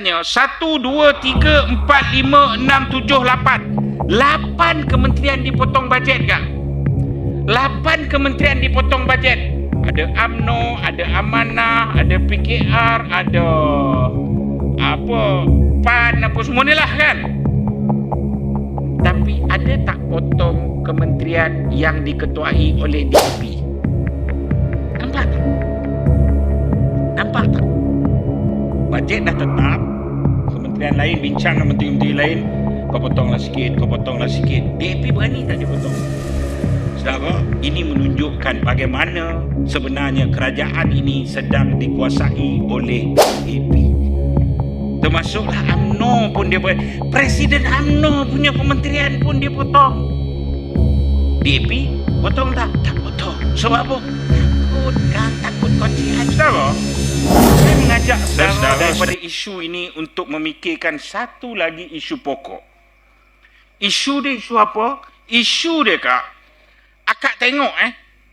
tanya, 1, 2, 3, 4, 5, 6, 7, 8. 8 kementerian dipotong bajet tak? 8 kementerian dipotong bajet. Ada UMNO, ada Amanah, ada PKR, ada PAN, apa semua ni lah kan. Tapi ada tak potong kementerian yang diketuai oleh DAP? Nampak tak? Nampak tak? Bajet dah tetap, kementerian lain bincang dengan menteri-menteri lain, kau potonglah sikit, kau potonglah sikit. DAP berani tak dia potong? Saudara, ini menunjukkan bagaimana sebenarnya kerajaan ini sedang dikuasai oleh DAP. Termasuklah UMNO pun dia Presiden UMNO punya kementerian pun dia potong. DAP potong tak? Tak potong. Sebab apa? Takut kocian. Saudara, saya mengajak saudara daripada isu ini untuk memikirkan satu lagi isu pokok. Isu dia isu apa? Isu dia akak tengok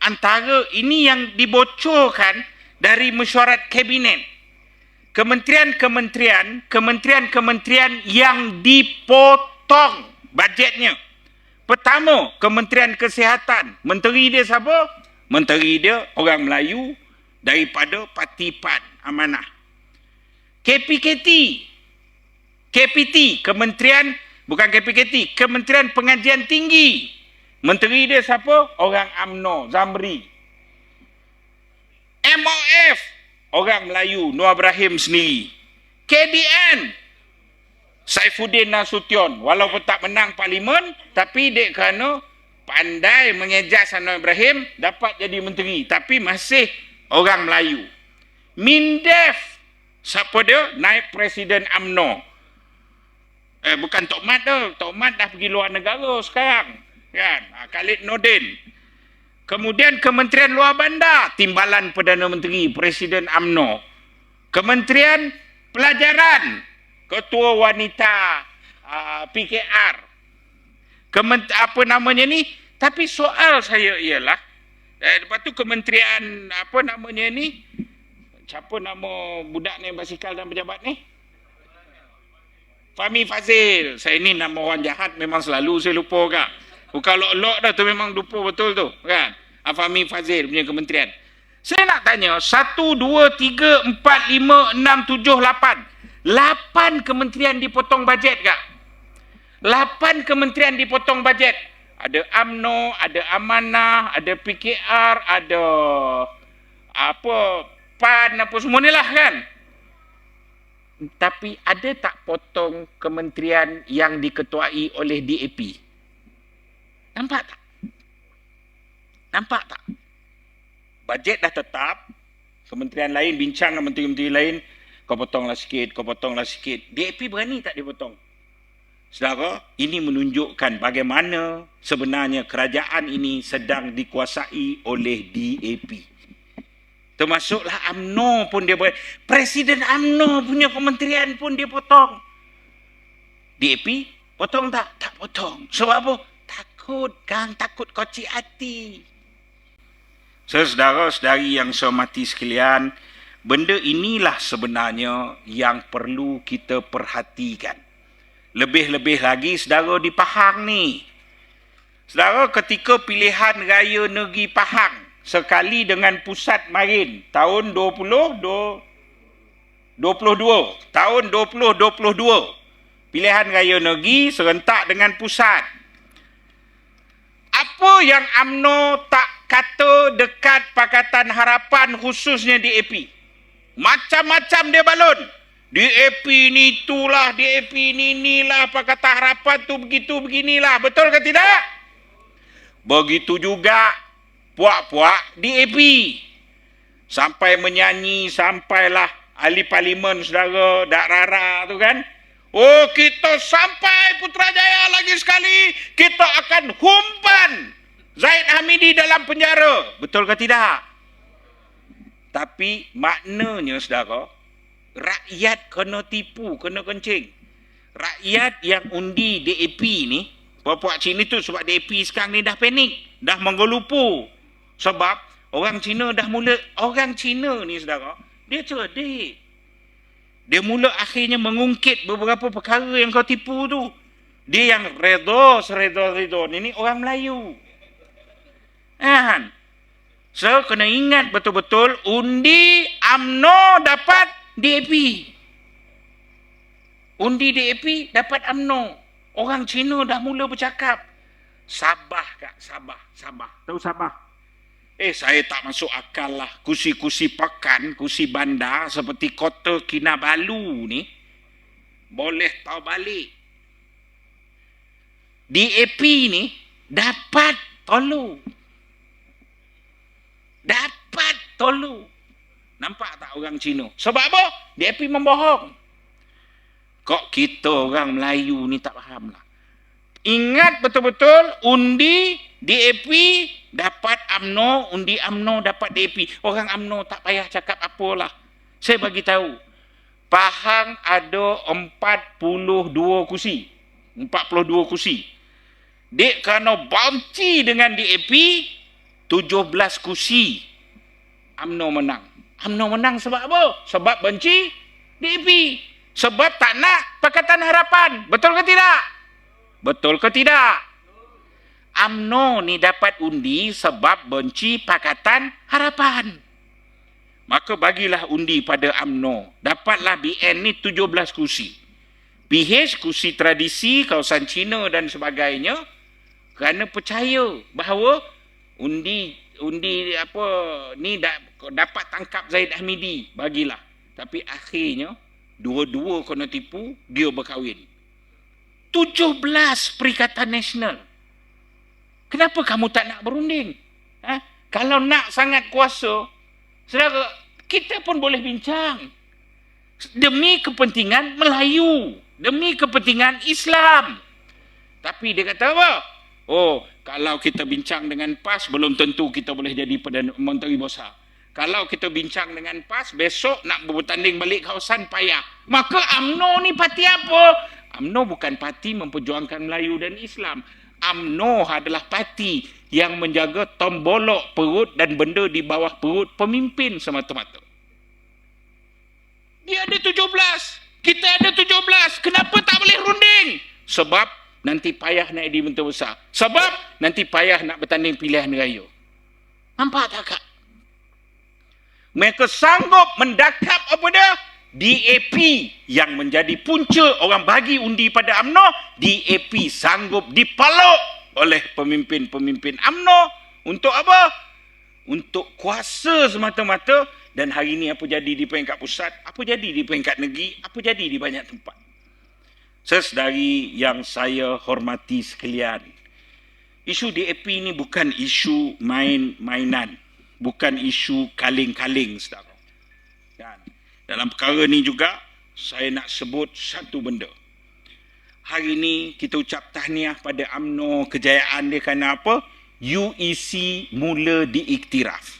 antara ini yang dibocorkan dari mesyuarat kabinet. Kementerian-kementerian yang dipotong bajetnya. Pertama, Kementerian Kesihatan. Menteri dia siapa? Menteri dia orang Melayu daripada Parti PAN Amanah. KPT, Kementerian Pengajian Tinggi. Menteri dia siapa? Orang UMNO, Zamri. MOF, orang Melayu, Noor Ibrahim sendiri. KDN, Saifuddin Nasution. Walaupun tak menang parlimen, tapi dia kerana pandai mengejas Noor Ibrahim, dapat jadi menteri. Tapi masih orang Melayu. MINDEF, siapa dia? Naib Presiden UMNO. Bukan Tok Mat tu. Tok Mat dah pergi luar negara sekarang. Kan? Khalid Nordin. Kemudian Kementerian Luar Bandar, Timbalan Perdana Menteri, Presiden UMNO. Kementerian Pelajaran, Ketua Wanita PKR. Apa namanya ni? Tapi soal saya ialah, lepas tu Kementerian apa namanya ni? Siapa nama budak ni basikal dan pejabat ni? Fahmi Fazil. Saya ni nama orang jahat memang selalu saya lupa kak. Bukan lok-lok dah tu, memang lupa betul tu kan. Fahmi Fazil punya kementerian. Saya nak tanya, 1, 2, 3, 4, 5, 6, 7, 8. 8 kementerian dipotong bajet kak. 8 kementerian dipotong bajet. Ada UMNO, ada Amanah, ada PKR, ada PAN, apa semua ni lah kan. Tapi ada tak potong kementerian yang diketuai oleh DAP? Nampak tak? Nampak tak? Bajet dah tetap, kementerian lain bincang dengan menteri-menteri lain, kau potonglah sikit, kau potonglah sikit. DAP berani tak dia potong? Saudara, ini menunjukkan bagaimana sebenarnya kerajaan ini sedang dikuasai oleh DAP. Termasuklah UMNO pun dia Presiden UMNO punya kementerian pun dia potong. DAP potong tak? Tak potong. Sebab apa? Takut kocik hati. Saudara-saudari yang saya hormati sekalian, benda inilah sebenarnya yang perlu kita perhatikan. Lebih-lebih lagi saudara di Pahang ni. Saudara, ketika pilihan raya negeri Pahang sekali dengan Pusat Marin tahun 2022. Tahun 2022. Pilihan raya negeri serentak dengan pusat. Apa yang UMNO tak kata dekat Pakatan Harapan khususnya DAP? Macam-macam dia balon. DAP ni itulah, DAP ni inilah, Pakatan Harapan tu begitu beginilah. Betul ke tidak? Begitu juga puak-puak DAP. Sampai menyanyi, sampailah ahli parlimen saudara Dak Rara tu kan. Oh, kita sampai Putrajaya lagi sekali, kita akan humban Zaid Hamidi dalam penjara. Betul ke tidak? Tapi maknanya saudara, rakyat kena tipu, kena kencing. Rakyat yang undi DAP ni, puak-puak Cina tu, sebab DAP sekarang ni dah panik, dah menggelupu. Sebab orang Cina dah mula, orang Cina ni saudara, dia cerdik. Dia mula akhirnya mengungkit beberapa perkara yang kau tipu tu. Dia yang redha ni orang Melayu. Kan? So, kena ingat betul-betul undi UMNO dapat DAP. Undi DAP dapat UMNO. Orang Cina dah mula bercakap. Sabah Kak, Sabah. Tahu Sabah? Saya tak masuk akal lah. Kursi-kursi pekan, kursi bandar seperti Kota Kinabalu ni boleh tahu balik. DAP ni dapat tolu. Nampak tak orang Cina? Sebab apa? DAP membohong. Kok kita orang Melayu ni tak faham lah. Ingat betul-betul undi DAP dapat UMNO, undi UMNO dapat DAP. Orang UMNO tak payah cakap apalah. Saya bagi tahu. Pahang ada 42 kursi. 42 kursi. Dek kerana bounty dengan DAP, 17 kursi UMNO menang. UMNO menang sebab apa? Sebab benci DAP. Sebab tak nak Pakatan Harapan. Betul ke tidak? Betul ke tidak? UMNO ni dapat undi sebab benci Pakatan Harapan. Maka bagilah undi pada UMNO. Dapatlah BN ni 17 kursi. PH kursi tradisi, kawasan Cina dan sebagainya. Kerana percaya bahawa undi apa ni dapat tangkap Zaid Hamidi. Bagilah. Tapi akhirnya dua-dua kena tipu, dia berkahwin. 17 Perikatan Nasional. Kenapa kamu tak nak berunding? Kalau nak sangat kuasa, saudara, kita pun boleh bincang. Demi kepentingan Melayu. Demi kepentingan Islam. Tapi dia kata apa? Kalau kita bincang dengan PAS, belum tentu kita boleh jadi Perdana Menteri besar. Kalau kita bincang dengan PAS, besok nak bertanding balik kawasan payah. Maka UMNO ni parti apa? UMNO bukan parti memperjuangkan Melayu dan Islam. UMNO adalah parti yang menjaga tombolok perut dan benda di bawah perut pemimpin semata-mata. Dia ada 17. Kita ada 17. Kenapa tak boleh runding? Sebab nanti payah nak jadi menteri besar. Sebab nanti payah nak bertanding pilihan raya. Nampak tak Kak? Mereka sanggup mendakap apa dia? DAP yang menjadi punca orang bagi undi pada UMNO. DAP sanggup dipaluk oleh pemimpin-pemimpin UMNO. Untuk apa? Untuk kuasa semata-mata. Dan hari ini apa jadi di peringkat pusat, apa jadi di peringkat negeri, apa jadi di banyak tempat. Saudari yang saya hormati sekalian, isu DAP ini bukan isu main-mainan. Bukan isu kaling-kaling, saudara. Dan dalam perkara ini juga, saya nak sebut satu benda. Hari ini kita ucap tahniah pada UMNO, kejayaan dia kerana apa? UEC mula diiktiraf.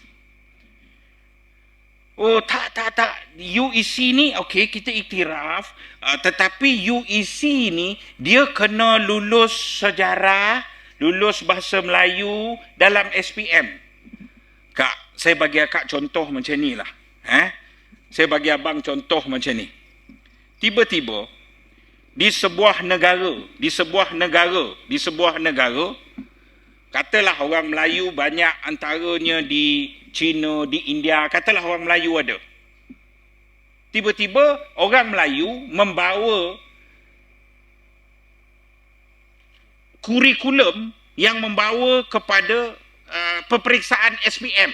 Tak. UEC ni, okey, kita iktiraf. Tetapi UEC ni, dia kena lulus sejarah, lulus bahasa Melayu dalam SPM. Kak, saya bagi akak contoh macam ni lah. Saya bagi abang contoh macam ni. Tiba-tiba, di sebuah negara, katalah orang Melayu banyak antaranya di China, di India, katalah orang Melayu ada. Tiba-tiba orang Melayu membawa kurikulum yang membawa kepada peperiksaan SPM.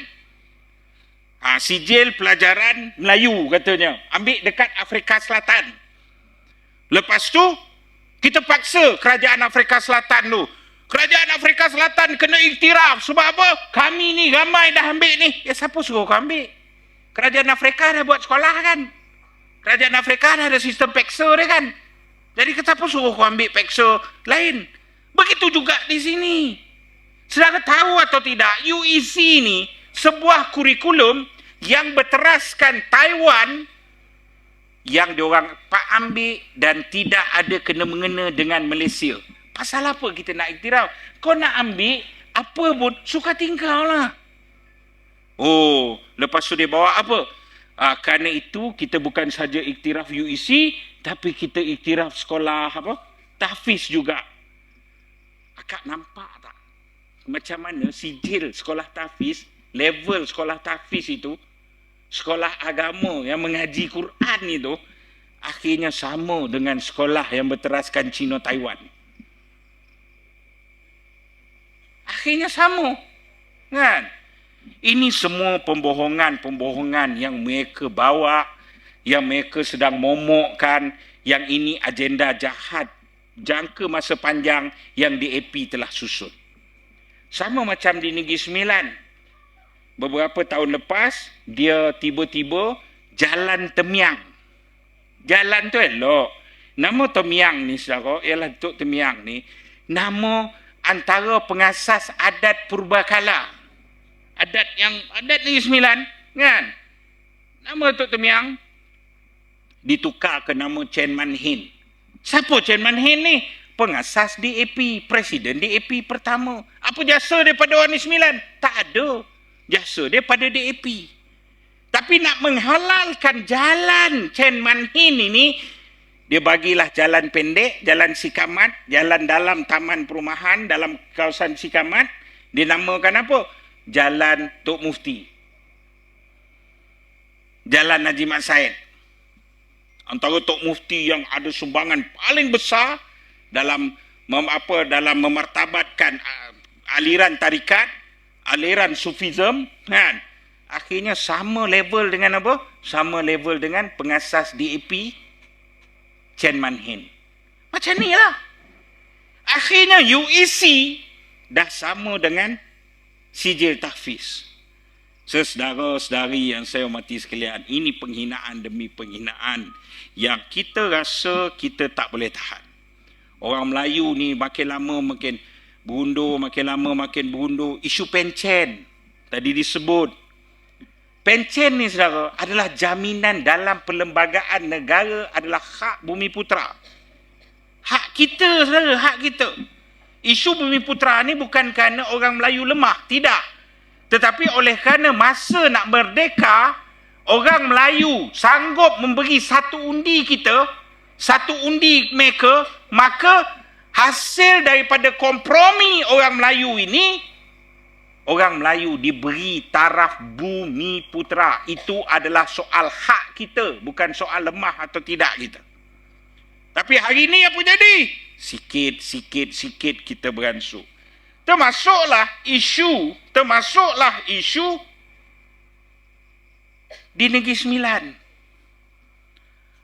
Sijil pelajaran Melayu katanya. Ambil dekat Afrika Selatan. Lepas tu, kita paksa kerajaan Afrika Selatan tu. Kerajaan Afrika Selatan kena iktiraf. Sebab apa? Kami ni ramai dah ambil ni. Siapa suruh kau ambil? Kerajaan Afrika dah buat sekolah kan? Kerajaan Afrika dah ada sistem peksa dia kan? Jadi siapa suruh kau ambil peksa lain? Begitu juga di sini. Saudara tahu atau tidak, UEC ni sebuah kurikulum yang berteraskan Taiwan yang diorang ambil dan tidak ada kena-mengena dengan Malaysia. Pasal apa kita nak iktiraf? Kau nak ambil, apa pun, suka tinggal lah. Lepas tu dia bawa apa? Kerana itu kita bukan saja iktiraf UEC, tapi kita iktiraf sekolah tahfiz juga. Akak nampak tak macam mana sijil sekolah tahfiz, level sekolah tahfiz itu, sekolah agama yang mengaji Quran itu akhirnya sama dengan sekolah yang berteraskan Cina Taiwan. Akhirnya sama, kan? Ini semua pembohongan yang mereka bawa, yang mereka sedang momokkan, yang ini agenda jahat jangka masa panjang yang DAP telah susun. Sama macam di Negeri Sembilan. Beberapa tahun lepas, dia tiba-tiba jalan Temiang. Jalan tu elok. Nama Temiang ni, saudara, ialah Tok Temiang ni, nama antara pengasas adat purbakala. Adat Negeri Sembilan, kan? Nama Tok Temiang ditukar ke nama Chen Man Hin. Siapa Chen Man Hin ni? Pengasas DAP, Presiden DAP pertama. Apa jasa dia pada orang Negeri Sembilan? Tak ada. Jasa dia pada DAP. Tapi nak menghalalkan jalan Chen Man Hin ini, dia bagilah jalan pendek, jalan Sikamat, jalan dalam taman perumahan, dalam kawasan Sikamat. Dia namakan apa? Jalan Tok Mufti. Jalan Haji Mat Said. Antara Tok Mufti yang ada sumbangan paling besar dalam memartabatkan aliran tarikat, aliran sufism, kan? Akhirnya sama level dengan apa? Sama level dengan pengasas DAP Chen Man Hin. Macam ni lah. Akhirnya UEC dah sama dengan sijil tahfiz. Saudara-saudari yang saya hormati sekalian, ini penghinaan demi penghinaan yang kita rasa kita tak boleh tahan. Orang Melayu ni makin lama makin berundur, makin lama makin berundur. Isu pencen tadi disebut. Pencen ni, saudara, adalah jaminan dalam perlembagaan negara, adalah hak Bumi Putera. Hak kita, saudara, hak kita. Isu Bumi Putera ni bukan kerana orang Melayu lemah, tidak. Tetapi oleh kerana masa nak merdeka, orang Melayu sanggup memberi satu undi kita, satu undi mereka, maka hasil daripada kompromi orang Melayu ini, orang Melayu diberi taraf Bumi Putera. Itu adalah soal hak kita, bukan soal lemah atau tidak kita. Tapi hari ini apa jadi? Sikit kita beransur. Termasuklah isu di Negeri Sembilan.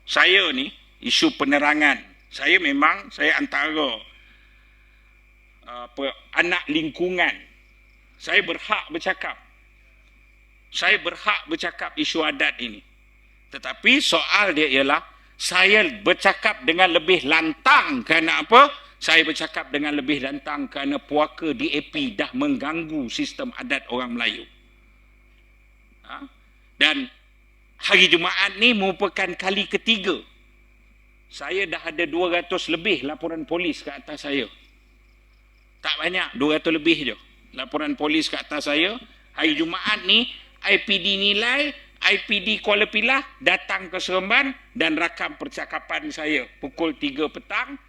Saya ni, isu penerangan. Saya antara anak lingkungan. Saya berhak bercakap isu adat ini. Tetapi soal dia ialah, saya bercakap dengan lebih lantang kerana apa? Saya bercakap dengan lebih lantang kerana puaka DAP dah mengganggu sistem adat orang Melayu. Dan hari Jumaat ni merupakan kali ketiga. Saya dah ada 200 lebih laporan polis ke atas saya. Tak banyak, 200 lebih je. Laporan polis ke atas saya. Hari Jumaat ni, IPD Nilai, IPD Kuala Pilah datang ke Seremban dan rakam percakapan saya pukul 3 petang.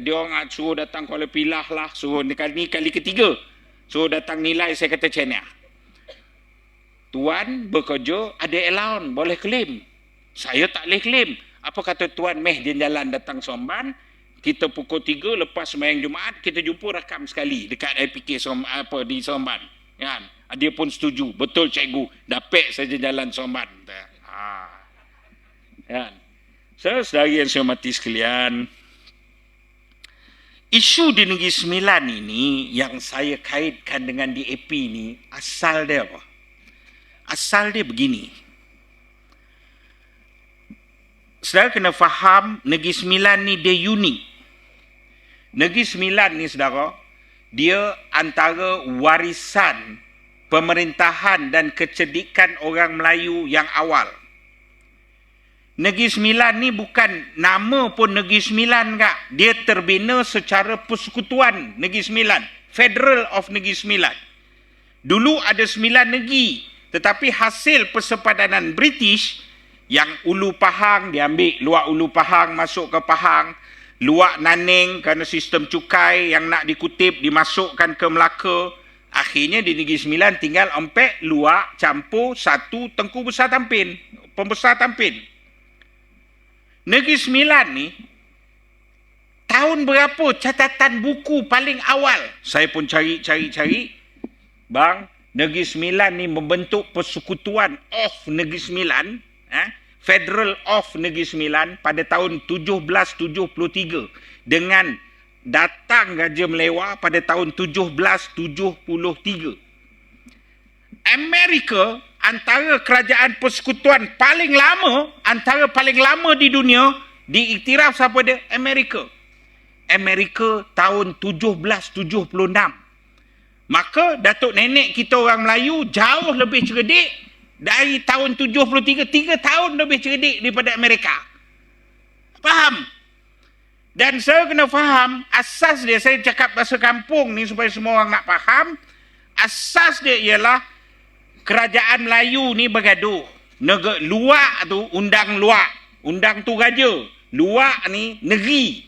Dia orang suruh datang Kuala Pilah lah, suruh ni kali ketiga. Suruh datang Nilai, saya kata China. Tuan bekerja, ada allowance, boleh claim. Saya tak boleh claim. Apa kata Tuan Meh dia jalan datang Seremban, kita pukul 3 lepas sembahyang Jumaat, kita jumpa rakam sekali dekat IPK di Seremban. Kan? Dia pun setuju. Betul cikgu. Dapat saja jalan Seremban. Kan? Saudari yang saya hormati sekalian, isu di Negeri Sembilan ini yang saya kaitkan dengan DAP ni, asal dia apa? Asal dia begini. Saudara kena faham, Negeri Sembilan ni dia unik. Negeri Sembilan ni, saudara, dia antara warisan pemerintahan dan kecerdikan orang Melayu yang awal. Negeri Sembilan ni bukan nama pun Negeri Sembilan kak. Dia terbina secara persekutuan Negeri Sembilan. Federal of Negeri Sembilan. Dulu ada 9 negeri. Tetapi hasil persepadanan British, yang Ulu Pahang diambil, luar Ulu Pahang masuk ke Pahang, luar Nanning kerana sistem cukai yang nak dikutip dimasukkan ke Melaka. Akhirnya di Negeri Sembilan tinggal Empek, luar, campur, satu Tengku Besar Tampin, Pembesar Tampin. Negeri Sembilan ni, tahun berapa catatan buku paling awal? Saya pun cari. Bang, Negeri Sembilan ni membentuk Persekutuan of Negeri Sembilan, Federal of Negeri Sembilan pada tahun 1773 dengan datang Raja Melewah pada tahun 1773. Amerika antara kerajaan persekutuan paling lama, antara paling lama di dunia, diiktiraf siapa dia? Amerika. Amerika tahun 1776. Maka Datuk Nenek kita orang Melayu jauh lebih cerdik dari tahun 73, 3 tahun lebih cerdik daripada Amerika. Faham? Dan saya kena faham, asas dia, saya cakap bahasa kampung ni supaya semua orang nak faham, asas dia ialah kerajaan Melayu ni bergaduh. Negeri luar tu undang luar, undang tu raja. Luar ni negeri.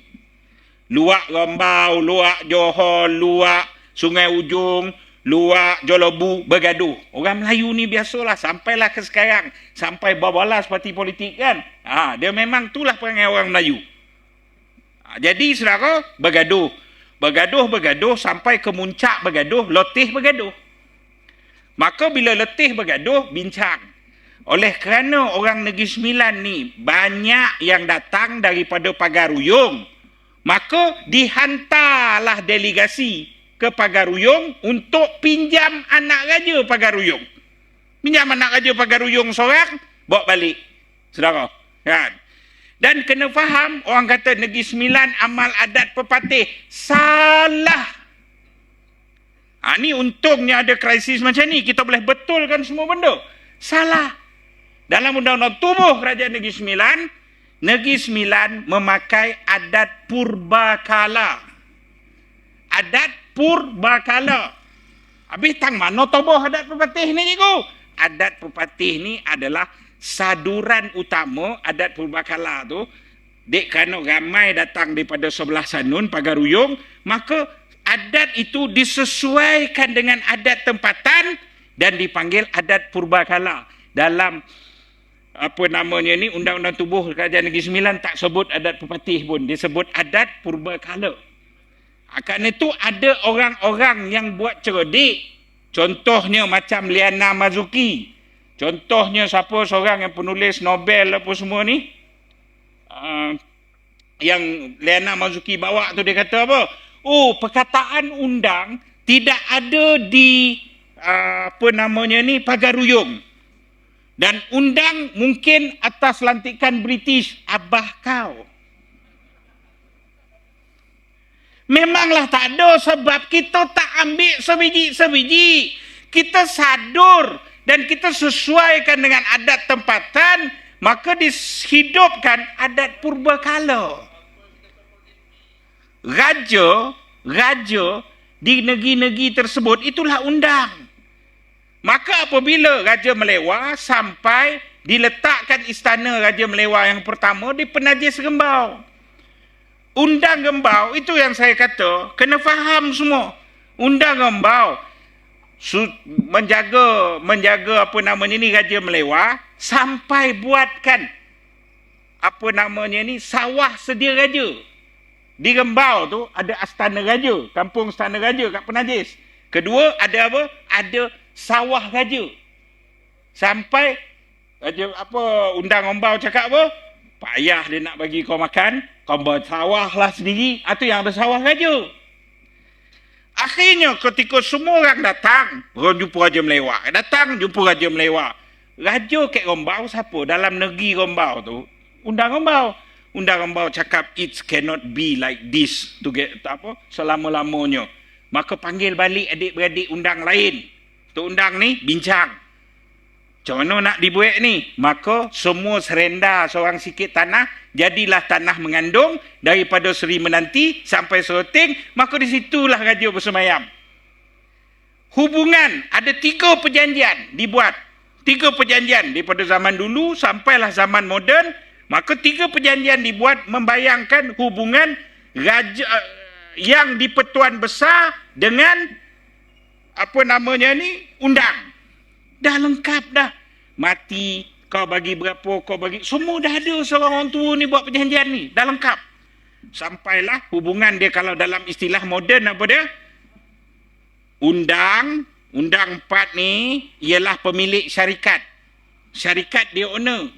Luar Gombau, luar Johor, luar Sungai Ujung, luar Jolobu bergaduh. Orang Melayu ni biasalah, sampailah ke sekarang, sampai babalas parti politik kan. Dia memang itulah perangai orang Melayu. Jadi saudara, bergaduh sampai ke muncak bergaduh, letih bergaduh. Maka bila letih bergaduh, bincang. Oleh kerana orang Negeri Sembilan ni banyak yang datang daripada Pagaruyung, maka dihantarlah delegasi ke Pagaruyung untuk pinjam anak raja Pagaruyung. Pinjam anak raja Pagaruyung seorang, bawa balik. Saudara, kan? Dan kena faham, orang kata Negeri Sembilan amal adat pepatih. Salah. Ni untungnya ada krisis macam ni, kita boleh betulkan semua benda. Salah. Dalam Undang-Undang Tubuh Kerajaan Negeri Sembilan memakai adat purbakala. Adat purbakala. Habis tang mana tubuh adat pepatih ni, cikgu? Adat pepatih ni adalah saduran utama adat purbakala tu. Dek kerana ramai datang daripada sebelah sanun, Pagaruyung, maka adat itu disesuaikan dengan adat tempatan dan dipanggil adat purbakala. Dalam Undang-Undang Tubuh Kerajaan Negeri Sembilan tak sebut adat pepatih pun, dia sebut adat purbakala. Kerana itu ada orang-orang yang buat cerdik. Contohnya macam Liana Mazuki. Contohnya siapa seorang yang penulis Nobel apa semua ni. Yang Liana Mazuki bawa tu, dia kata apa? Perkataan undang tidak ada di Pagaruyung. Dan undang mungkin atas lantikan British, abah kau. Memanglah tak ada, sebab kita tak ambil sebiji-sebiji. Kita sadur dan kita sesuaikan dengan adat tempatan, maka dihidupkan adat purbakala. Raja di negeri-negeri tersebut, itulah undang. Maka apabila Raja Melewah sampai diletakkan istana Raja Melewah yang pertama di Penajis Rembau. Undang Rembau, itu yang saya kata, kena faham semua. Undang Rembau menjaga Raja Melewah sampai buatkan sawah sedia raja. Di Rembau tu ada Astana Raja, kampung Astana Raja kat Penajis. Kedua ada apa? Ada sawah raja. Sampai Undang Rembau cakap apa? Payah dia nak bagi kau makan, kau buat sawah lah sendiri. Itu yang ada sawah raja. Akhirnya ketika semua orang datang, jumpa Raja Melewah. Datang jumpa Raja Melewah. Raja kat Rembau siapa? Dalam negeri Rembau tu, Undang Rembau. Undang Rembau cakap, it cannot be like this selama-lamanya. Maka panggil balik adik-beradik undang lain. Tu undang ni bincang. Macam mana nak dibuat ni? Maka semua serenda seorang sikit tanah, jadilah tanah mengandung daripada Seri Menanti sampai Seroteng. Maka di situlah raja bersemayam. Hubungan, ada 3 perjanjian dibuat. 3 perjanjian daripada zaman dulu sampailah zaman moden. Maka 3 perjanjian dibuat membayangkan hubungan raja yang di-Pertuan Besar dengan undang. Dah lengkap dah. Mati, kau bagi berapa, kau bagi. Semua dah ada seorang orang tua ni buat perjanjian ni. Dah lengkap. Sampailah hubungan dia kalau dalam istilah moden apa dia? Undang 4 ni ialah pemilik syarikat. Syarikat dia owner.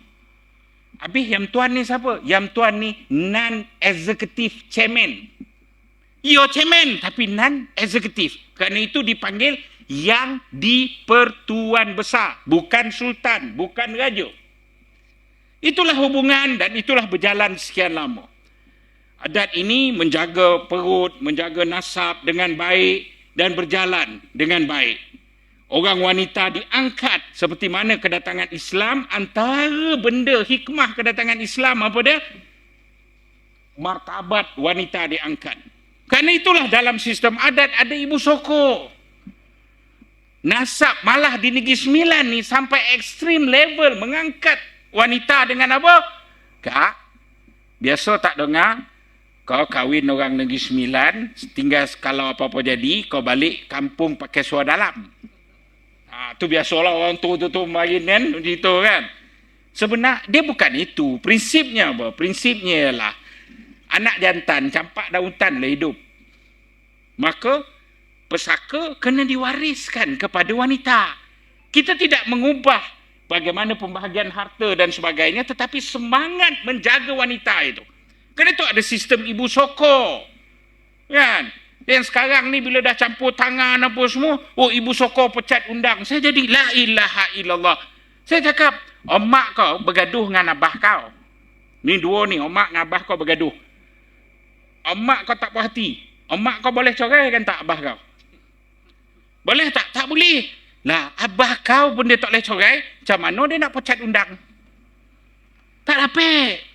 Habis yang tuan ni siapa? Yang tuan ni non-executive chairman. Your chairman tapi non-executive. Kerana itu dipanggil yang di-Pertuan Besar. Bukan sultan, bukan raja. Itulah hubungan dan itulah berjalan sekian lama. Adat ini menjaga perut, menjaga nasab dengan baik dan berjalan dengan baik. Orang wanita diangkat seperti mana kedatangan Islam. Antara benda hikmah kedatangan Islam apa dia? Martabat wanita diangkat. Kerana itulah dalam sistem adat ada ibu sokong. Nasab malah di Negeri Sembilan ni sampai ekstrim level mengangkat wanita dengan apa? Kak, biasa tak dengar kau kahwin orang Negeri Sembilan, tinggal kalau apa-apa jadi, kau balik kampung pakai suara dalam. Tu biasalah orang tua tu main kan, begitu kan. Sebenarnya dia bukan itu. Prinsipnya apa? Prinsipnya ialah anak jantan campak dautan lah hidup. Maka pesaka kena diwariskan kepada wanita. Kita tidak mengubah bagaimana pembahagian harta dan sebagainya, tetapi semangat menjaga wanita itu. Kerana itu ada sistem ibu sokong. Kan? Yang sekarang ni bila dah campur tangan apa semua, ibu sokong pecat undang. Saya jadi la ilaha illallah. Saya cakap, omak kau bergaduh dengan abah kau. Ni dua ni, omak dengan abah kau bergaduh. Omak kau tak puas hati. Omak kau boleh cerai kan tak abah kau? Boleh tak? Tak boleh. Lah, abah kau pun dia tak boleh cerai. Macam mana dia nak pecat undang? Tak dapat.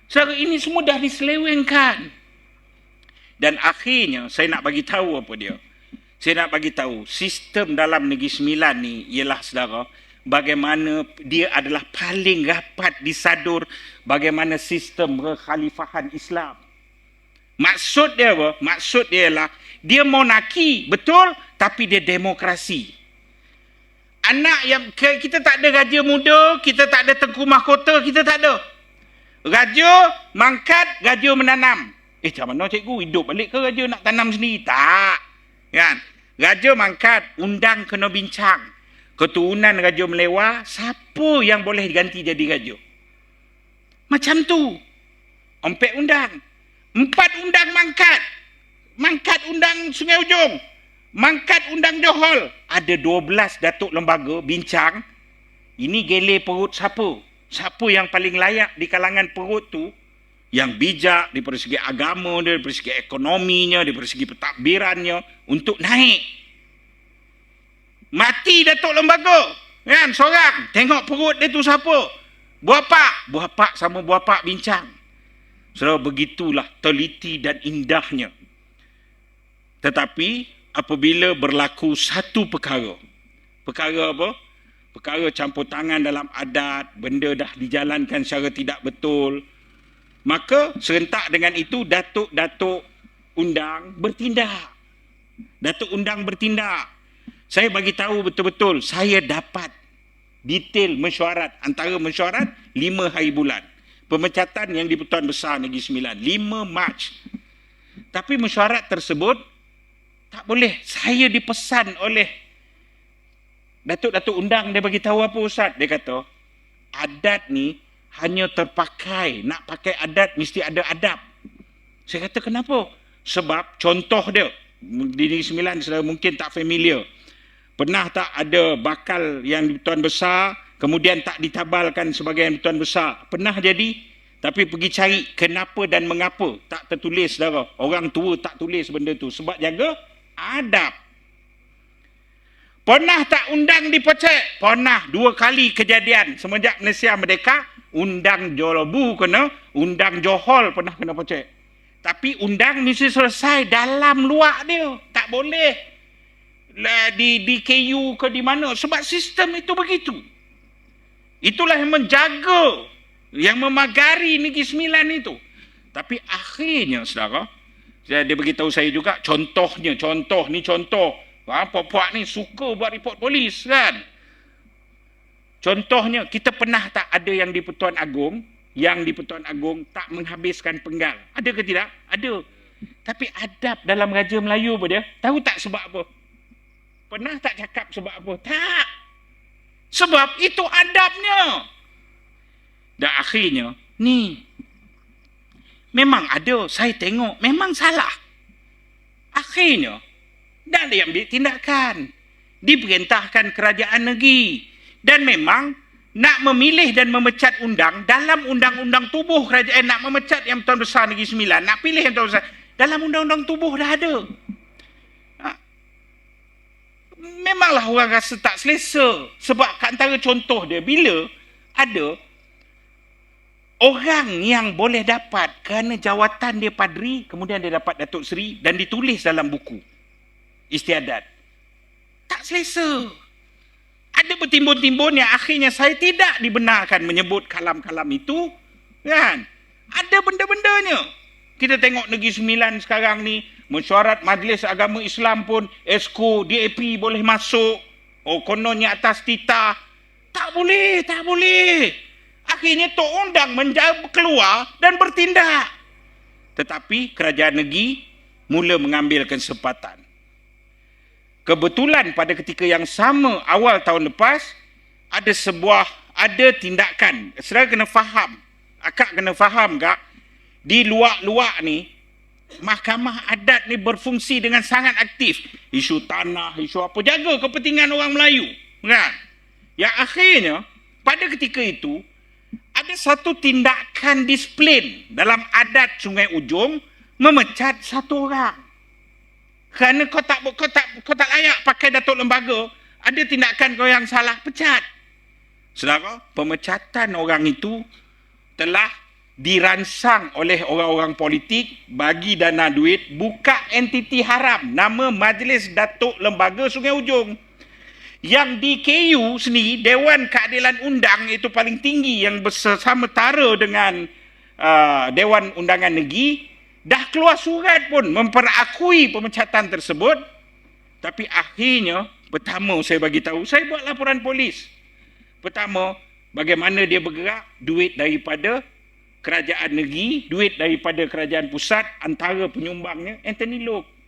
Secara ini semua dah diselewengkan. Dan akhirnya saya nak bagi tahu apa dia. Saya nak bagi tahu sistem dalam Negeri Sembilan ni ialah saudara, bagaimana dia adalah paling rapat disadur bagaimana sistem kekhalifahan Islam. Maksud dia apa? Maksud dia ialah dia monarki betul tapi dia demokrasi. Anak yang kita tak ada raja muda, kita tak ada tengku mahkota, kita tak ada. Raja mangkat, raja menanam. Macam mana cikgu? Hidup balik ke raja nak tanam sendiri? Tak. Kan? Raja mangkat, undang kena bincang. Keturunan raja melewah, siapa yang boleh ganti jadi raja? Macam tu. 4 undang. 4 undang mangkat. Mangkat undang Sungai Ujong. Mangkat undang Johor. Ada 12 datuk lembaga bincang. Ini gele perut siapa? Siapa yang paling layak di kalangan perut tu? Yang bijak daripada segi agama dia, daripada segi ekonominya, daripada segi pentadbirannya untuk naik. Mati datuk lembaga. Kan? Seorang. Tengok perut dia tu siapa? Buah pak sama buah pak bincang. So, begitulah teliti dan indahnya. Tetapi apabila berlaku satu perkara. Perkara apa? Perkara campur tangan dalam adat, benda dah dijalankan secara tidak betul. Maka serentak dengan itu datuk-datuk undang bertindak. Datuk undang bertindak. Saya bagi tahu betul-betul saya dapat detail mesyuarat. Antara mesyuarat 5 hari bulan. Pemecatan yang di Pertuan Besar Negeri Sembilan 5 Mac. Tapi mesyuarat tersebut tak boleh. Saya dipesan oleh datuk-datuk undang, dia bagi tahu apa Ustaz? Dia kata adat ni hanya terpakai, nak pakai adat mesti ada adab. Saya kata kenapa? Sebab contoh dia di Negeri Sembilan saudara mungkin tak familiar. Pernah tak ada bakal yang di Pertuan Besar kemudian tak ditabalkan sebagai yang di Pertuan Besar? Pernah jadi, tapi pergi cari kenapa dan mengapa tak tertulis saudara. Orang tua tak tulis benda tu sebab jaga adab. Pernah tak undang dipecat? Pernah 2 kali kejadian semenjak Malaysia merdeka. Undang Jolobu kena, undang Johor pernah kena pecat. Tapi undang mesti selesai dalam luar dia. Tak boleh di KU ke di mana. Sebab sistem itu begitu. Itulah yang menjaga, yang memagari Negeri Sembilan itu. Tapi akhirnya, saudara, dia beritahu saya juga, contoh. Puak-puak ni suka buat report polis kan. Contohnya, kita pernah tak ada yang di Pertuan Agong, tak menghabiskan penggal. Ada ke tidak? Ada. Tapi adab dalam Raja Melayu apa dia? Tahu tak sebab apa? Pernah tak cakap sebab apa? Tak. Sebab itu adabnya. Dan akhirnya, ni, memang ada, saya tengok, memang salah. Akhirnya, dan dia ambil tindakan. Diperintahkan kerajaan negeri. Dan memang, nak memilih dan memecat undang, dalam undang-undang tubuh kerajaan, nak memecat yang Tuan Besar Negeri Sembilan, nak pilih yang Tuan Besar, dalam undang-undang tubuh dah ada. Memanglah orang rasa tak selesa. Sebab antara contoh dia, bila ada orang yang boleh dapat kerana jawatan dia padri, kemudian dia dapat Datuk Seri dan ditulis dalam buku istiadat. Tak selesa. Ada bertimbun-timbun yang akhirnya saya tidak dibenarkan menyebut kalam-kalam itu. Kan? Ada benda-bendanya. Kita tengok Negeri Sembilan sekarang ni, mesyuarat Majlis Agama Islam pun, ESCO, DAP boleh masuk. Oh, kononnya atas titah. Tak boleh. Akhirnya Tok Undang keluar dan bertindak. Tetapi kerajaan negeri mula mengambil kesempatan. Kebetulan pada ketika yang sama awal tahun lepas, ada tindakan. Saudara kena faham. Akak kena faham kak, di luar-luar ni, Mahkamah Adat ni berfungsi dengan sangat aktif. Isu tanah, isu apa, jaga kepentingan orang Melayu. Kan? Yang akhirnya, pada ketika itu, ada satu tindakan disiplin dalam adat Sungai Ujong, memecat satu orang. Kerana kau tak layak pakai datuk lembaga, ada tindakan kau yang salah, pecat. Saudara, pemecatan orang itu telah dirangsang oleh orang-orang politik, bagi dana duit, buka entiti haram, nama Majlis Datuk Lembaga Sungai Ujong. Yang di KU sendiri, Dewan Keadilan Undang itu paling tinggi yang bersama tara dengan Dewan Undangan Negeri, dah keluar surat pun memperakui pemecatan tersebut. Tapi akhirnya, pertama saya bagi tahu, saya buat laporan polis. Pertama, bagaimana dia bergerak, duit daripada kerajaan negeri, duit daripada kerajaan pusat, antara penyumbangnya Anthony Loke.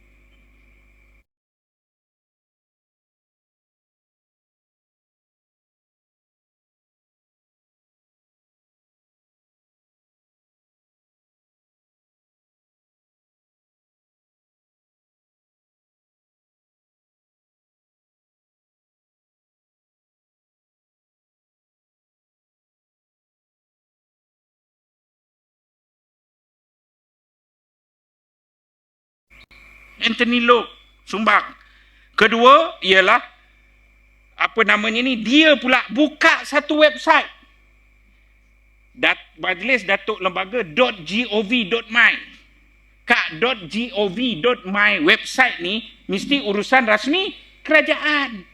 Anthony Loke sumbang. Kedua ialah dia pula buka satu website, Majlis Datuk Lembaga .gov.my. .gov.my website ni mesti urusan rasmi kerajaan.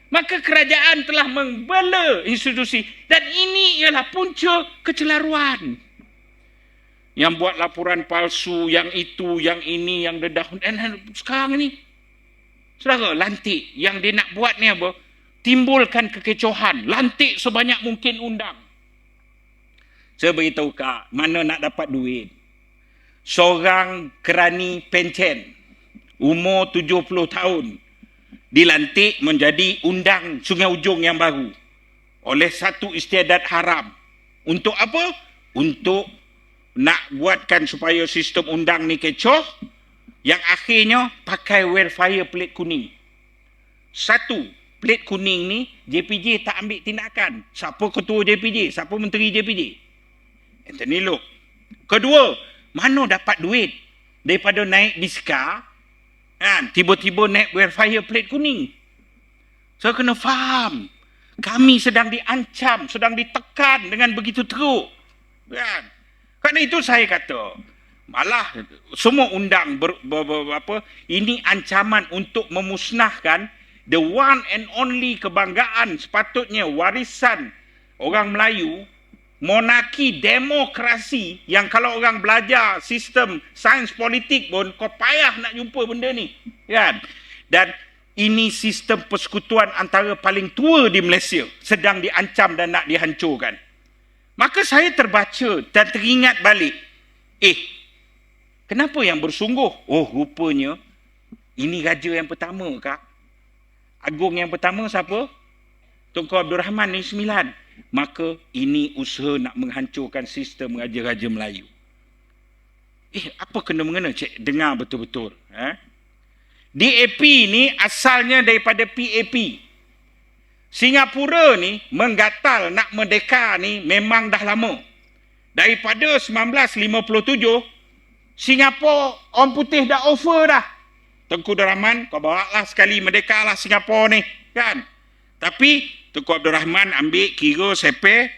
Maka kerajaan telah membela institusi, dan ini ialah punca kecelaruan. Yang buat laporan palsu, yang itu, yang ini, yang dedahun. Dan sekarang ni, saudara, lantik. Yang dia nak buat ni apa? Timbulkan kekecohan. Lantik sebanyak mungkin undang. Saya beritahu kak, mana nak dapat duit. Seorang kerani pencen, umur 70 tahun, dilantik menjadi undang Sungai Ujong yang baru. Oleh satu istiadat haram. Untuk apa? Untuk nak buatkan supaya sistem undang ni kecoh, yang akhirnya pakai welfare plate kuning. Satu, plate kuning ni JPJ tak ambil tindakan. Siapa ketua JPJ? Siapa menteri JPJ? Anthony Loke. Kedua, mana dapat duit daripada naik biskar, kan? Tiba-tiba naik welfare plate kuning. Saya kena faham. Kami sedang diancam, sedang ditekan dengan begitu teruk. Kan? Kerana itu saya kata, malah semua undang ini ancaman untuk memusnahkan the one and only kebanggaan, sepatutnya warisan orang Melayu, monarki demokrasi yang kalau orang belajar sistem sains politik pun kau payah nak jumpa benda ni, kan? Dan ini sistem persekutuan antara paling tua di Malaysia sedang diancam dan nak dihancurkan. Maka saya terbaca dan teringat balik, kenapa yang bersungguh? Oh, rupanya ini raja yang pertama, Kak. Agung yang pertama siapa? Tunku Abdul Rahman ni 9. Maka ini usaha nak menghancurkan sistem raja-raja Melayu. Apa kena-mengena? Cik, dengar betul-betul. DAP ni asalnya daripada PAP. Singapura ni menggatal nak merdeka ni memang dah lama. Daripada 1957, Singapura orang putih dah offer dah. Tunku Abdul Rahman, kau bawa lah sekali merdeka lah Singapura ni, kan? Tapi Tunku Abdul Rahman ambil kira sepe,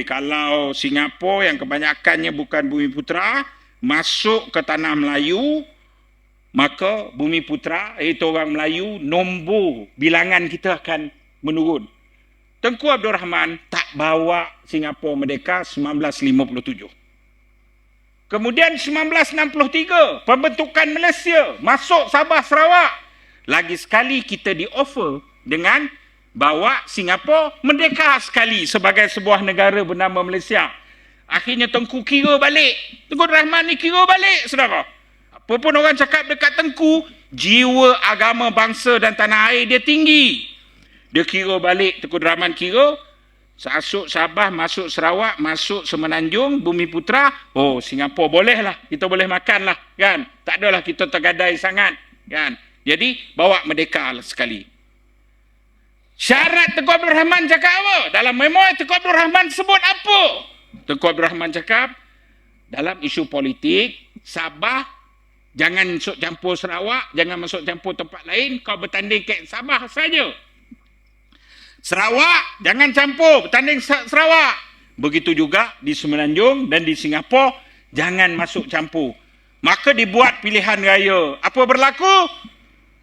kalau Singapura yang kebanyakannya bukan bumi putera masuk ke tanah Melayu, maka bumi putera, iaitu orang Melayu, nombor bilangan kita akan menurun. Tunku Abdul Rahman tak bawa Singapura merdeka 1957. Kemudian 1963, pembentukan Malaysia, masuk Sabah Sarawak. Lagi sekali kita di-offer dengan bawa Singapura merdeka sekali sebagai sebuah negara bernama Malaysia. Akhirnya Tengku kira balik. Tunku Abdul Rahman ni kira balik, saudara. Apa pun orang cakap dekat Tengku, jiwa agama bangsa dan tanah air dia tinggi. Dia kira balik, Tunku Abdul Rahman kira, masuk Sabah, masuk Sarawak, masuk Semenanjung, Bumi Putera, Singapura boleh lah, kita boleh makan lah, kan? Tak adalah kita tergadai sangat, kan? Jadi, bawa merdeka lah sekali. Syarat Tunku Abdul Rahman cakap apa? Dalam memori Tunku Abdul Rahman sebut apa? Tunku Abdul Rahman cakap, dalam isu politik, Sabah, jangan masuk campur Sarawak, jangan masuk campur tempat lain, kau bertanding ke Sabah saja. Sarawak, jangan campur, bertanding Sarawak. Begitu juga di Semenanjung dan di Singapura, jangan masuk campur. Maka dibuat pilihan raya. Apa berlaku?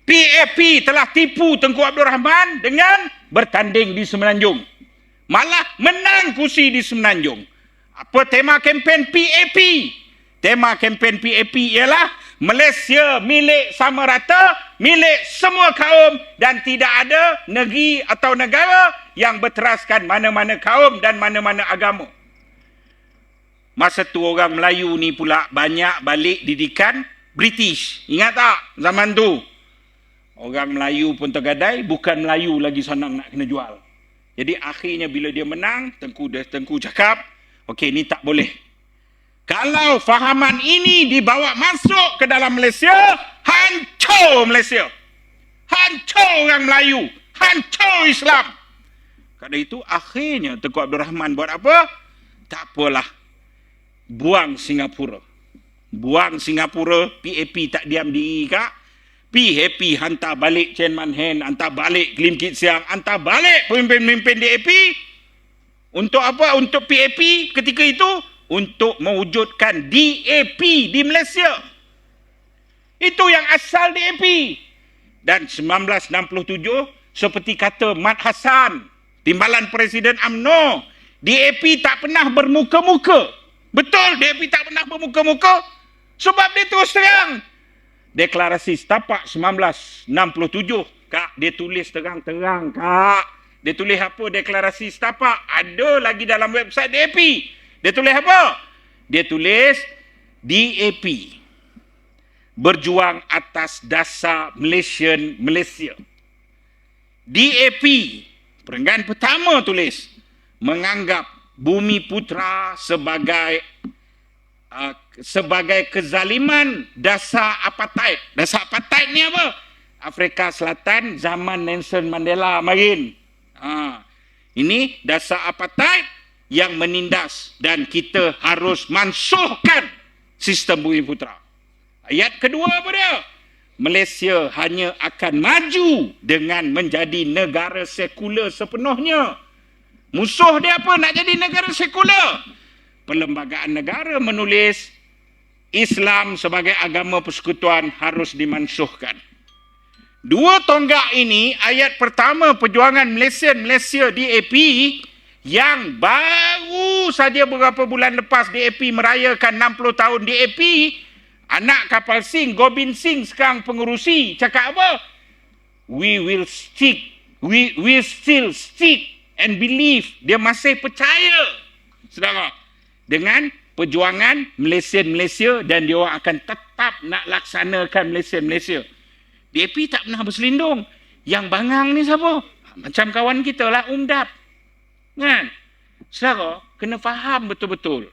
PAP telah tipu Tunku Abdul Rahman dengan bertanding di Semenanjung. Malah menang kursi di Semenanjung. Apa tema kempen PAP? Tema kempen PAP ialah Malaysia milik sama rata, milik semua kaum dan tidak ada negeri atau negara yang berteraskan mana-mana kaum dan mana-mana agama. Masa tu orang Melayu ni pula banyak balik didikan British. Ingat tak zaman tu? Orang Melayu pun tergadai, bukan Melayu lagi senang nak kena jual. Jadi akhirnya bila dia menang, Tengku cakap, okey, ni tak boleh. Kalau fahaman ini dibawa masuk ke dalam Malaysia, hancur Malaysia. Hancur orang Melayu. Hancur Islam. Kerana itu akhirnya Tunku Abdul Rahman buat apa? Tak apalah. Buang Singapura. Buang Singapura, PAP tak diam diri, Kak. PAP hantar balik Chen Man-hen, hantar balik Lim Kit Siang, hantar balik pemimpin-pemimpin DAP. Untuk apa? Untuk PAP ketika itu? Untuk mewujudkan DAP di Malaysia. Itu yang asal DAP. Dan 1967, seperti kata Mat Hassan, timbalan Presiden UMNO, DAP tak pernah bermuka-muka. Betul, DAP tak pernah bermuka-muka. Sebab dia terus terang. Deklarasi Setapak 1967, Kak, dia tulis terang-terang, Kak. Dia tulis apa deklarasi Setapak? Ada lagi dalam website DAP. Dia tulis apa? Dia tulis DAP berjuang atas dasar Malaysia. DAP perenggan pertama tulis menganggap Bumi Putera sebagai kezaliman dasar apartheid. Dasar apartheid ni apa? Afrika Selatan zaman Nelson Mandela marin. Ini dasar apartheid yang menindas dan kita harus mansuhkan sistem Bumi Putera. Ayat kedua apa dia? Malaysia hanya akan maju dengan menjadi negara sekular sepenuhnya. Musuh dia apa? Nak jadi negara sekular. Perlembagaan negara menulis Islam sebagai agama persekutuan harus dimansuhkan. Dua tonggak ini, ayat pertama perjuangan Malaysia DAP yang baru saja beberapa bulan lepas DAP merayakan 60 tahun DAP, anak kapal Singh, Gobind Singh sekarang pengerusi, cakap apa? We will still stick and believe. Dia masih percaya, saudara, dengan perjuangan Malaysia dan dia orang akan tetap nak laksanakan Malaysia. DAP tak pernah berselindung. Yang bangang ni siapa? Macam kawan kita lah, UMDAP. Kan? Saudara, kena faham betul-betul.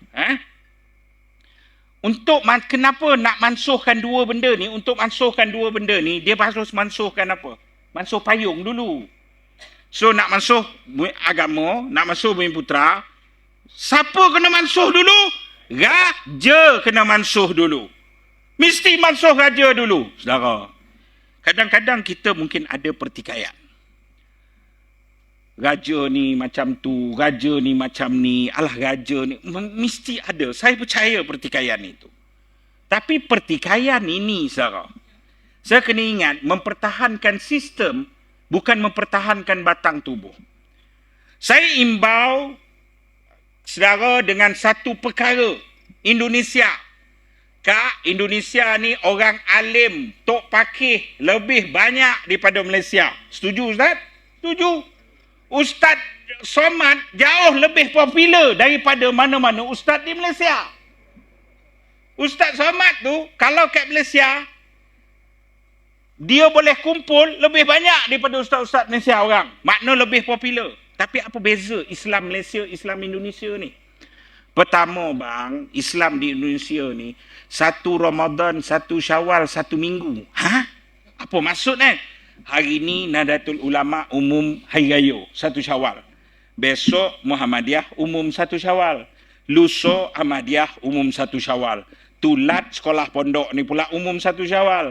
Kenapa nak mansuhkan dua benda ni? Untuk mansuhkan dua benda ni, dia harus mansuhkan apa? Mansuh payung dulu. So, nak mansuh agama, nak mansuh Bumi Putra, siapa kena mansuh dulu? Raja kena mansuh dulu. Mesti mansuh raja dulu, saudara. Kadang-kadang kita mungkin ada pertikaian. Raja ni macam tu, raja ni macam ni, alah raja ni. Mesti ada. Saya percaya pertikaian itu. Tapi pertikaian ini, saudara, saya kena ingat, mempertahankan sistem bukan mempertahankan batang tubuh. Saya imbau, saudara, dengan satu perkara. Indonesia. Kak, Indonesia ni orang alim, tok pakih lebih banyak daripada Malaysia. Setuju, Ustaz? Setuju. Ustaz Somad jauh lebih popular daripada mana-mana ustaz di Malaysia. Ustaz Somad tu, kalau kat Malaysia, dia boleh kumpul lebih banyak daripada ustaz-ustaz Malaysia orang. Makna lebih popular. Tapi apa beza Islam Malaysia, Islam Indonesia ni? Pertama bang, Islam di Indonesia ni, 1 Ramadan, 1 Syawal, 1 minggu. Apa maksud Hari ni Nahdlatul Ulama umum Hari Raya 1 Syawal. Besok Muhammadiyah umum 1 Syawal. Lusa Ahmadiyah umum 1 Syawal. Tulat sekolah pondok ni pula umum 1 Syawal.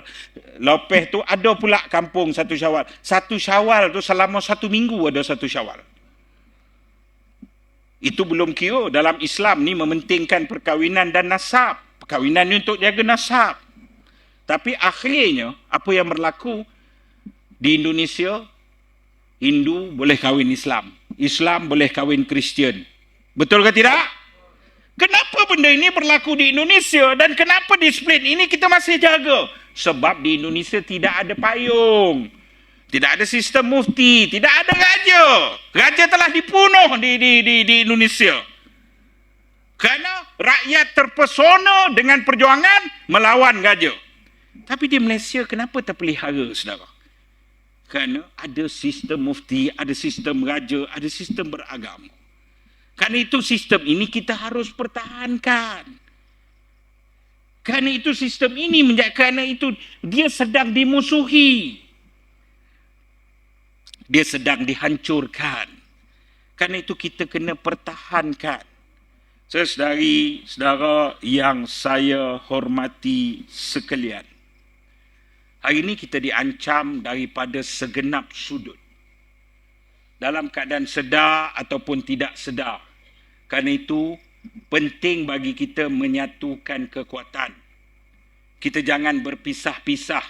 Lepas tu ada pula kampung 1 Syawal. 1 Syawal tu selama 1 minggu ada 1 Syawal. Itu belum kira dalam Islam ni mementingkan perkahwinan dan nasab. Perkahwinan ni untuk jaga nasab. Tapi akhirnya apa yang berlaku di Indonesia, Hindu boleh kahwin Islam. Islam boleh kahwin Kristian. Betul ke tidak? Kenapa benda ini berlaku di Indonesia dan kenapa disiplin ini kita masih jaga? Sebab di Indonesia tidak ada payung. Tidak ada sistem mufti. Tidak ada raja. Raja telah dibunuh di Indonesia. Kerana rakyat terpesona dengan perjuangan melawan raja. Tapi di Malaysia kenapa terpelihara, saudara? Kerana ada sistem mufti, ada sistem raja, ada sistem beragama. Kerana itu sistem ini kita harus pertahankan. Kerana itu sistem ini, kerana itu dia sedang dimusuhi. Dia sedang dihancurkan. Kerana itu kita kena pertahankan. Saudari-saudara yang saya hormati sekalian. Hari ini kita diancam daripada segenap sudut. Dalam keadaan sedar ataupun tidak sedar. Kerana itu, penting bagi kita menyatukan kekuatan. Kita jangan berpisah-pisah.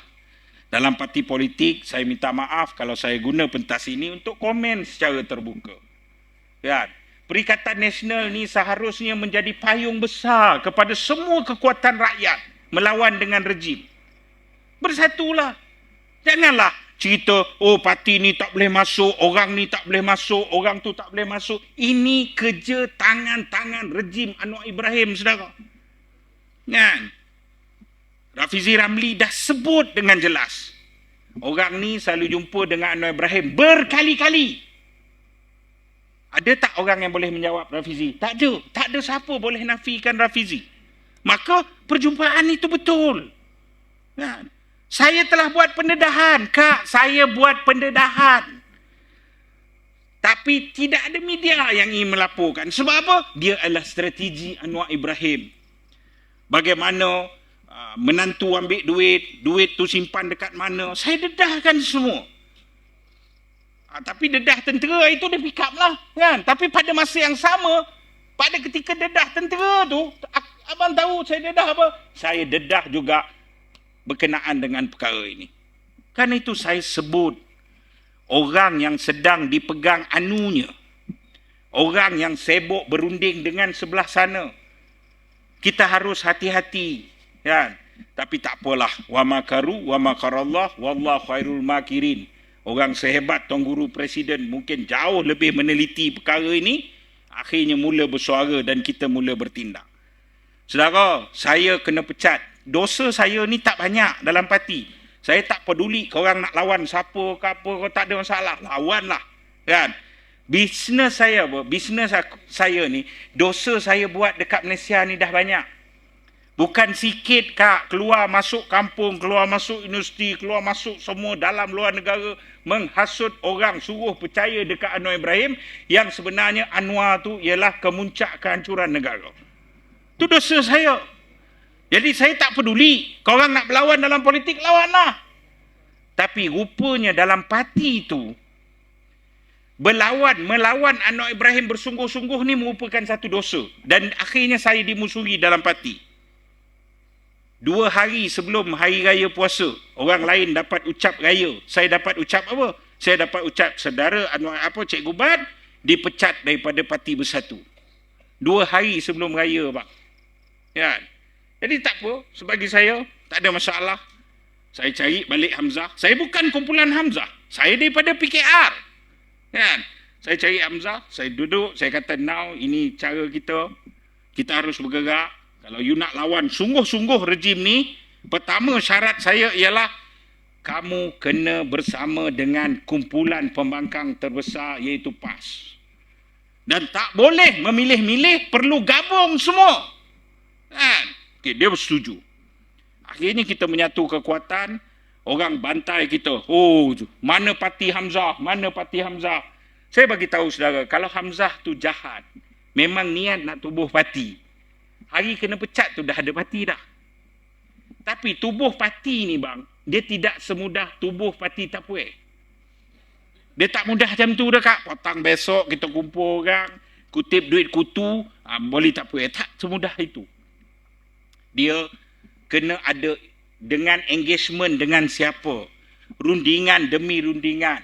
Dalam parti politik, saya minta maaf kalau saya guna pentas ini untuk komen secara terbuka. Ya, Perikatan Nasional ni seharusnya menjadi payung besar kepada semua kekuatan rakyat melawan dengan rejim. Bersatulah. Janganlah cerita, parti ni tak boleh masuk, orang ni tak boleh masuk, orang tu tak boleh masuk. Ini kerja tangan-tangan rejim Anwar Ibrahim, saudara. Kan? Rafizi Ramli dah sebut dengan jelas. Orang ni selalu jumpa dengan Anwar Ibrahim berkali-kali. Ada tak orang yang boleh menjawab Rafizi? Tak ada. Tak ada siapa boleh nafikan Rafizi. Maka perjumpaan itu betul. Kan? Saya telah buat pendedahan. Kak, saya buat pendedahan. Tapi tidak ada media yang ingin melaporkan. Sebab apa? Dia adalah strategi Anwar Ibrahim. Bagaimana menantu ambil duit tu simpan dekat mana. Saya dedahkan semua. Tapi dedah tentera itu dia pick up lah. Kan? Tapi pada masa yang sama, pada ketika dedah tentera tu, abang tahu saya dedah apa? Saya dedah juga berkenaan dengan perkara ini. Karena itu saya sebut orang yang sedang dipegang anunya orang yang sibuk berunding dengan sebelah sana. Kita harus hati-hati, kan? Tapi tak apalah, wa makaru wa makarallah wallahu khairul makirin. Orang sehebat Tuan Guru Presiden mungkin jauh lebih meneliti perkara ini, akhirnya mula bersuara dan kita mula bertindak. Saudara, saya kena pecat. Dosa saya ni tak banyak dalam parti. Saya tak peduli korang nak lawan siapa ke apa, kau tak ada masalah. Lawanlah, kan? Bisnes saya ni, dosa saya buat dekat Malaysia ni dah banyak. Bukan sikit, Kak. Keluar masuk kampung, keluar masuk universiti, keluar masuk semua dalam luar negara, menghasut orang, suruh percaya dekat Anwar Ibrahim yang sebenarnya Anwar tu ialah kemuncak kehancuran negara. Itu dosa saya. Jadi saya tak peduli. Korang nak berlawan dalam politik, lawanlah. Tapi rupanya dalam parti itu, melawan Anwar Ibrahim bersungguh-sungguh ni merupakan satu dosa. Dan akhirnya saya dimusuhi dalam parti. 2 hari sebelum hari raya puasa, orang lain dapat ucap raya. Saya dapat ucap apa? Saya dapat ucap saudara Anwar Cikgu Bat dipecat daripada Parti Bersatu. 2 hari sebelum raya, bang. Ya. Jadi tak apa, sebagi saya tak ada masalah. Saya cari balik Hamzah. Saya bukan kumpulan Hamzah. Saya daripada PKR. Kan? Saya cari Hamzah, saya duduk, saya kata, now ini cara kita harus bergerak. Kalau you nak lawan sungguh-sungguh rejim ni, pertama syarat saya ialah kamu kena bersama dengan kumpulan pembangkang terbesar iaitu PAS. Dan tak boleh memilih-milih, perlu gabung semua. Kan? Okay, dia bersetuju. Akhirnya kita menyatu kekuatan, orang bantai kita. Oh, mana parti Hamzah? Mana parti Hamzah? Saya bagi tahu saudara, kalau Hamzah tu jahat, memang niat nak tubuh parti. Hari kena pecat tu dah ada parti dah. Tapi tubuh parti ni, bang, dia tidak semudah tubuh parti Tapway. Dia tak mudah macam tu dah, Kak. Potang besok kita kumpul orang, kutip duit kutu, boleh Tapway. Tak semudah itu. Dia kena ada dengan engagement dengan siapa. Rundingan demi rundingan.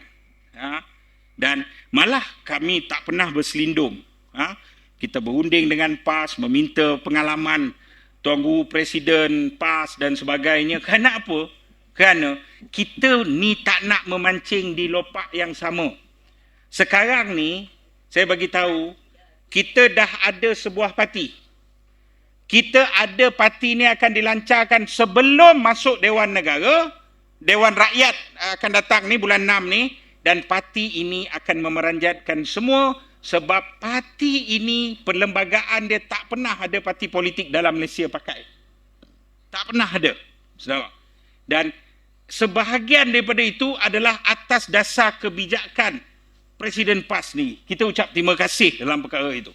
Dan malah kami tak pernah berselindung. Kita berunding dengan PAS, meminta pengalaman Tuan Guru Presiden, PAS dan sebagainya. Kerana apa? Kerana kita ni tak nak memancing di lopak yang sama. Sekarang ni, saya bagi tahu, kita dah ada sebuah parti. Kita ada parti ni akan dilancarkan sebelum masuk Dewan Negara. Dewan Rakyat akan datang ni bulan 6 ni. Dan parti ini akan memeranjatkan semua. Sebab parti ini, perlembagaan dia tak pernah ada parti politik dalam Malaysia pakai. Tak pernah ada, saudara. Dan sebahagian daripada itu adalah atas dasar kebijakan Presiden PAS ni. Kita ucap terima kasih dalam perkara itu.